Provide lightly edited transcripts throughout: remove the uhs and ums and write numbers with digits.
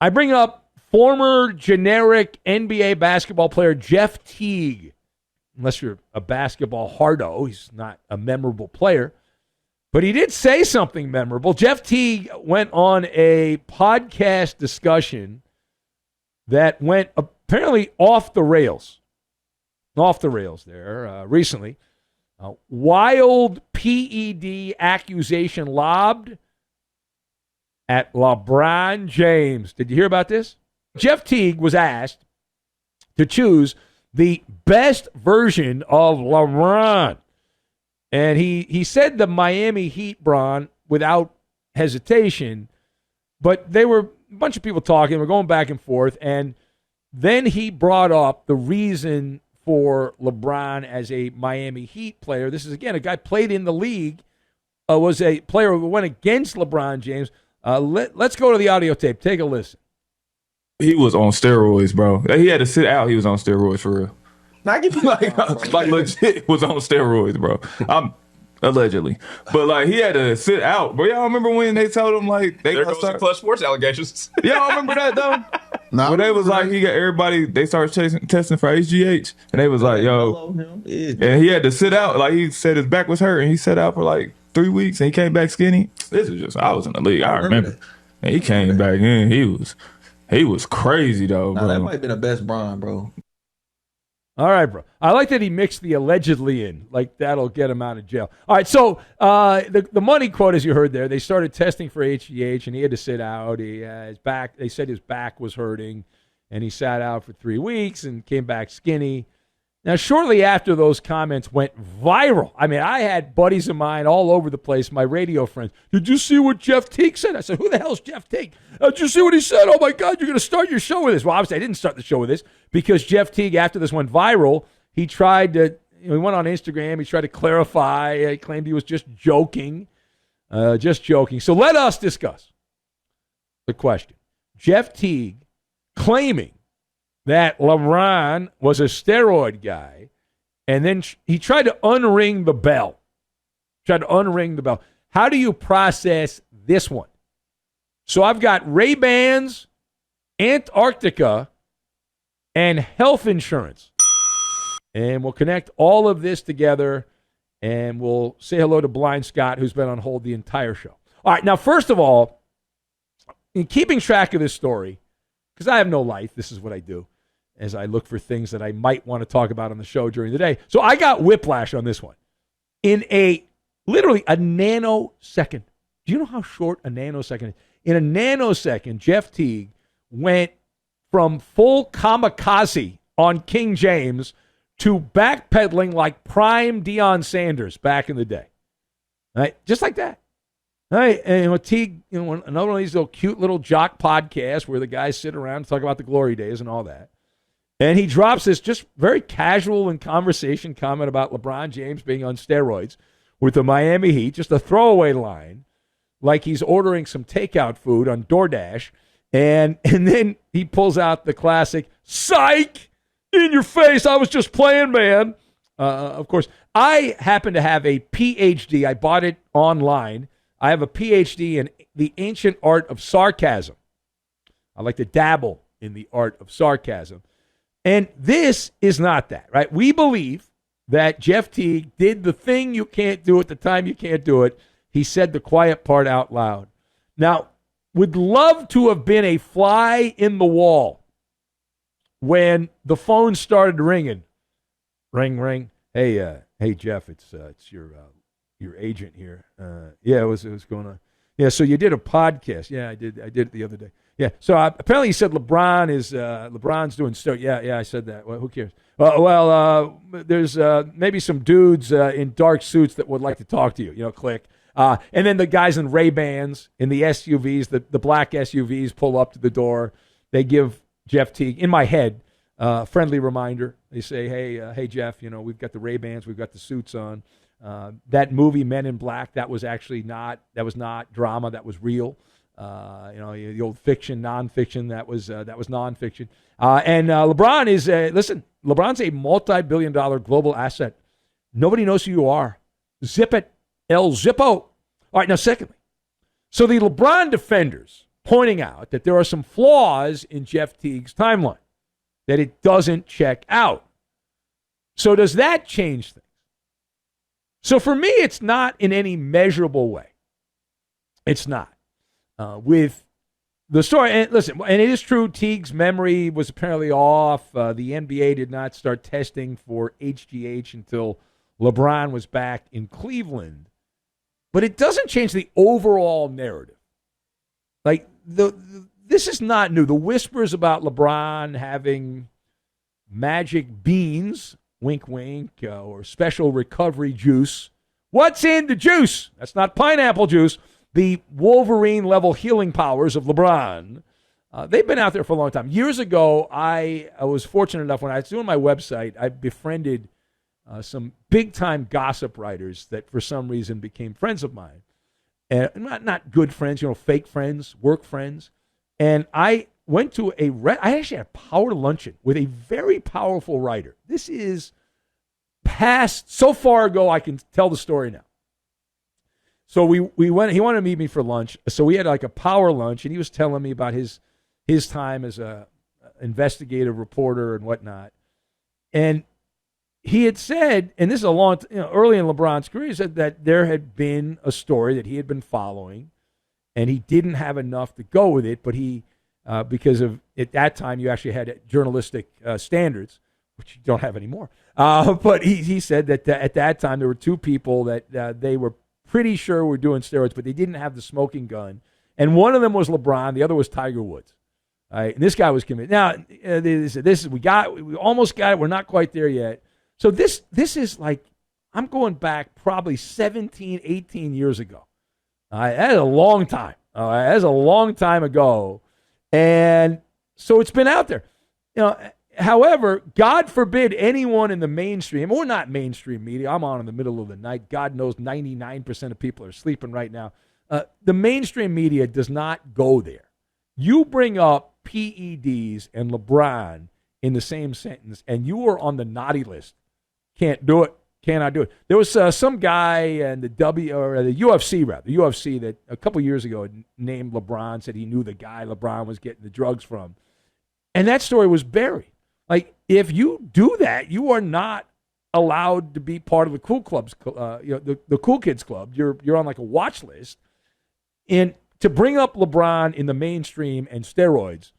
I bring up former generic NBA basketball player Jeff Teague. Unless you're a basketball hardo, he's not a memorable player. But he did say something memorable. Jeff Teague went on a podcast discussion that went apparently off the rails. Off the rails there recently. Wild PED accusation lobbed at LeBron James. Did you hear about this? Jeff Teague was asked to choose the best version of LeBron. And he said the Miami Heat, Bron, without hesitation. But they were a bunch of people talking. We're going back and forth. And then he brought up the reason for LeBron as a Miami Heat player. This is, again, a guy played in the league, was a player who went against LeBron James. Let's go to the audio tape. Take a listen. He was on steroids, bro. He had to sit out. He was on steroids for real. Like legit was on steroids, bro. Allegedly, but like he had to sit out. But y'all remember when they told him like there goes the Clutch Sports allegations? Y'all remember that though? No. But they was like he got everybody. They started testing for HGH, and they was like, "Yo," and he had to sit out. Like he said his back was hurt, and he sat out for like 3 weeks, and he came back skinny. This is just I was in the league. I remember. And he came back in. He was crazy though. Nah, that might have been the best Bron, bro. All right, bro. I like that he mixed the allegedly in. Like, that'll get him out of jail. All right, so the money quote, as you heard there, they started testing for HGH, and he had to sit out. His back. They said his back was hurting, and he sat out for 3 weeks and came back skinny. Now, shortly after those comments went viral, I mean, I had buddies of mine all over the place, my radio friends. Did you see what Jeff Teague said? I said, who the hell's Jeff Teague? Did you see what he said? Oh, my God, you're going to start your show with this. Well, obviously, I didn't start the show with this because Jeff Teague, after this went viral, he tried to, he went on Instagram. He tried to clarify. He claimed he was just joking. So let us discuss the question. Jeff Teague claiming that LeBron was a steroid guy, and then he tried to unring the bell. How do you process this one? So I've got Ray-Bans, Antarctica, and health insurance. And we'll connect all of this together, and we'll say hello to Blind Scott, who's been on hold the entire show. All right, now, first of all, in keeping track of this story, because I have no life, this is what I do, as I look for things that I might want to talk about on the show during the day. So I got whiplash on this one. In literally a nanosecond. Do you know how short a nanosecond is? In a nanosecond, Jeff Teague went from full kamikaze on King James to backpedaling like prime Deion Sanders back in the day. Right? Just like that. Right? And Teague, another one of these little cute little jock podcasts where the guys sit around and talk about the glory days and all that. And he drops this just very casual in conversation comment about LeBron James being on steroids with the Miami Heat, just a throwaway line, like he's ordering some takeout food on DoorDash. And then he pulls out the classic, psych, in your face, I was just playing, man. Of course, I happen to have a PhD. I bought it online. I have a PhD in the ancient art of sarcasm. I like to dabble in the art of sarcasm. And this is not that, right? We believe that Jeff Teague did the thing you can't do at the time you can't do it. He said the quiet part out loud. Now, would love to have been a fly in the wall when the phone started ringing. Ring, ring. Hey, Jeff, it's your agent here. Yeah, it was going on. Yeah, so you did a podcast. Yeah, I did it the other day. Yeah, so apparently he said LeBron's doing steroids. Yeah, I said that. Well, who cares? There's maybe some dudes in dark suits that would like to talk to you. Click. And then the guys in Ray-Bans, in the SUVs, the black SUVs pull up to the door. They give Jeff Teague, in my head, friendly reminder. They say, hey, Jeff, we've got the Ray-Bans, we've got the suits on. That movie, Men in Black, that was not drama, that was real. The old fiction, nonfiction, that was nonfiction. And LeBron is, LeBron's a multi-billion-dollar global asset. Nobody knows who you are. Zip it, El Zippo. All right, now secondly, so the LeBron defenders pointing out that there are some flaws in Jeff Teague's timeline, that it doesn't check out. So does that change things? So for me, it's not in any measurable way. It's not. With the story, and listen, and it is true, Teague's memory was apparently off. The NBA did not start testing for HGH until LeBron was back in Cleveland. But it doesn't change the overall narrative. Like, this is not new. The whispers about LeBron having magic beans, wink, wink, or special recovery juice. What's in the juice? That's not pineapple juice. The Wolverine-level healing powers of LeBron. They've been out there for a long time. Years ago, I was fortunate enough, when I was doing my website, I befriended some big-time gossip writers that for some reason became friends of mine. And not good friends, fake friends, work friends. And I went to I actually had a power luncheon with a very powerful writer. This is past, so far ago I can tell the story now. So we went, he wanted to meet me for lunch. So we had like a power lunch, and he was telling me about his time as a investigative reporter and whatnot. And he had said, and this is early in LeBron's career, he said that there had been a story that he had been following, and he didn't have enough to go with it, but he, because of, at that time, you actually had journalistic standards, which you don't have anymore. But he said that at that time, there were two people that they were pretty sure were doing steroids, but they didn't have the smoking gun. And one of them was LeBron, the other was Tiger Woods. And this guy was convinced. Now, they said, we almost got it, we're not quite there yet. So this is like, I'm going back probably 17, 18 years ago. That is a long time. That is a long time ago. And so it's been out there. However, God forbid anyone in the mainstream, or not mainstream media, I'm on in the middle of the night. God knows 99% of people are sleeping right now. The mainstream media does not go there. You bring up PEDs and LeBron in the same sentence, and you are on the naughty list. Can't do it. Cannot do it. There was some guy in the UFC that a couple years ago named LeBron, said he knew the guy LeBron was getting the drugs from. And that story was buried. Like, if you do that, you are not allowed to be part of the cool clubs, the cool kids club. You're on like a watch list. And to bring up LeBron in the mainstream and steroids,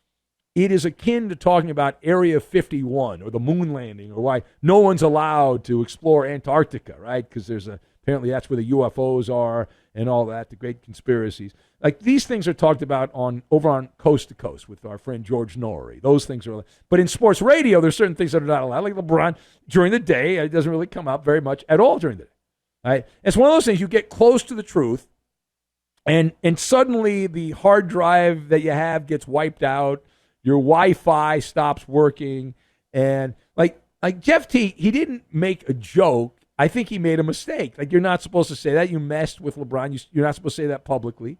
it is akin to talking about Area 51 or the moon landing, or why no one's allowed to explore Antarctica, right? Because apparently that's where the UFOs are and all that, the great conspiracies. Like, these things are talked about over on Coast to Coast with our friend George Norrie. Those things are, but in sports radio, there's certain things that are not allowed. Like LeBron, during the day, it doesn't really come out very much at all during the day. Right? It's one of those things, you get close to the truth, and suddenly the hard drive that you have gets wiped out. Your Wi-Fi stops working, and like Jeff Teague, he didn't make a joke. I think he made a mistake. Like, you're not supposed to say that. You messed with LeBron. You're not supposed to say that publicly.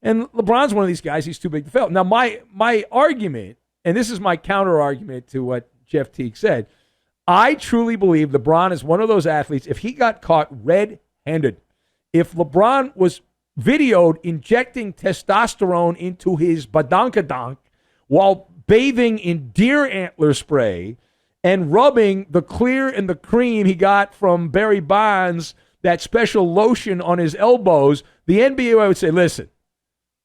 And LeBron's one of these guys. He's too big to fail. Now, my argument, and this is my counter argument to what Jeff Teague said, I truly believe LeBron is one of those athletes. If he got caught red-handed, if LeBron was videoed injecting testosterone into his badonkadonk while bathing in deer antler spray and rubbing the clear and the cream he got from Barry Bonds, that special lotion on his elbows, the NBA would say, listen,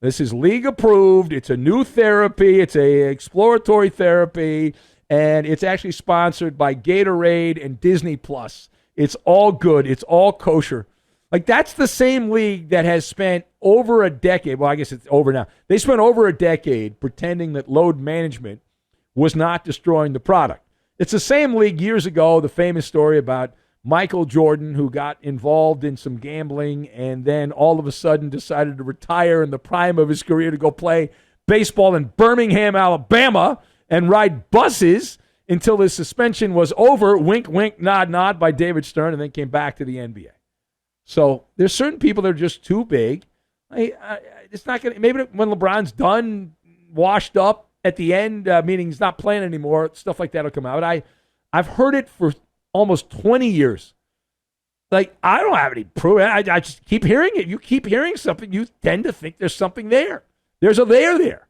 this is league approved. It's a new therapy. It's a exploratory therapy, and it's actually sponsored by Gatorade and Disney Plus. It's all good. It's all kosher. Like, that's the same league that has spent over a decade. Well, I guess it's over now. They spent over a decade pretending that load management was not destroying the product. It's the same league years ago, the famous story about Michael Jordan, who got involved in some gambling and then all of a sudden decided to retire in the prime of his career to go play baseball in Birmingham, Alabama, and ride buses until his suspension was over, wink, wink, nod, nod, by David Stern, and then came back to the NBA. So there's certain people that are just too big. It's not going to, maybe when LeBron's done, washed up at the end, meaning he's not playing anymore, stuff like that will come out. I've heard it for almost 20 years. Like, I don't have any proof. I just keep hearing it. You keep hearing something, you tend to think there's something there. There's a there there.